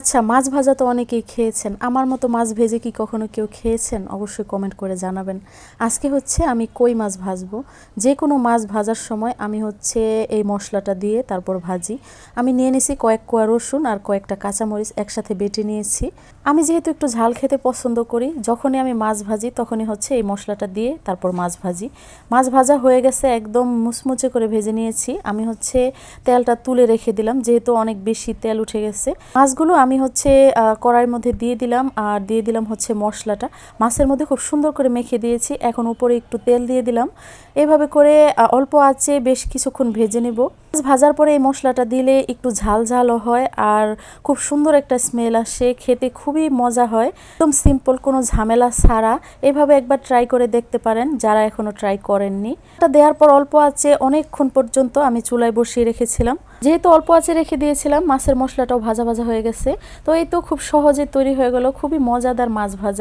আচ্ছা, মাছ ভাজা তো অনেকেই খেয়েছেন। আমার মতো মাছ ভেজে কি কখনো কেউ খেয়েছেন? অবশ্যই কমেন্ট করে জানাবেন। আজকে হচ্ছে আমি কই মাছ ভাজবো। যে কোনো মাছ ভাজার সময় আমি হচ্ছে এই মশলাটা দিয়ে তারপর ভাজি। আমি নিয়ে নিয়েছি কয়েক কোয়া রসুন আর কয়েকটা কাঁচামরিচ একসাথে বেটে নিয়েছি। আমি যেহেতু একটু ঝাল খেতে পছন্দ করি, যখনই আমি মাছ ভাজি তখনই হচ্ছে এই মশলাটা দিয়ে তারপর মাছ ভাজি। মাছ ভাজা হয়ে গেছে, একদম মুচমুচে করে ভেজে নিয়েছি। আমি হচ্ছে তেলটা তুলে রেখে দিলাম, যেহেতু অনেক বেশি তেল উঠে গেছে। মাছগুলো আমি হচ্ছে কড়াইয়ের মধ্যে দিয়ে দিলাম, আর দিয়ে দিলাম হচ্ছে মশলাটা। মাছের মধ্যে খুব সুন্দর করে মেখে দিয়েছি। এখন উপরে একটু তেল দিয়ে দিলাম। এভাবে করে অল্প আঁচে বেশ কিছুক্ষণ ভেজে নেব। মাছ ভাজার পরে এই মশলাটা দিলে একটু ঝাল ঝালও হয় আর খুব সুন্দর একটা স্মেল আসে, খেতে খুবই মজা হয়। একদম সিম্পল, কোনো ঝামেলা ছাড়া এভাবে একবার ট্রাই করে দেখতে পারেন যারা এখনো ট্রাই করেননি। এটা দেওয়ার পর অল্প আঁচে অনেকক্ষণ পর্যন্ত আমি চুলায় বসিয়ে রেখেছিলাম। যেহেতু অল্প আঁচে রেখে দিয়েছিলাম, মাছের মশলাটাও ভাজা ভাজা হয়ে গেছে। তো এই তো খুব সহজে তৈরি হয়ে গেল খুবই মজাদার মাছ ভাজা।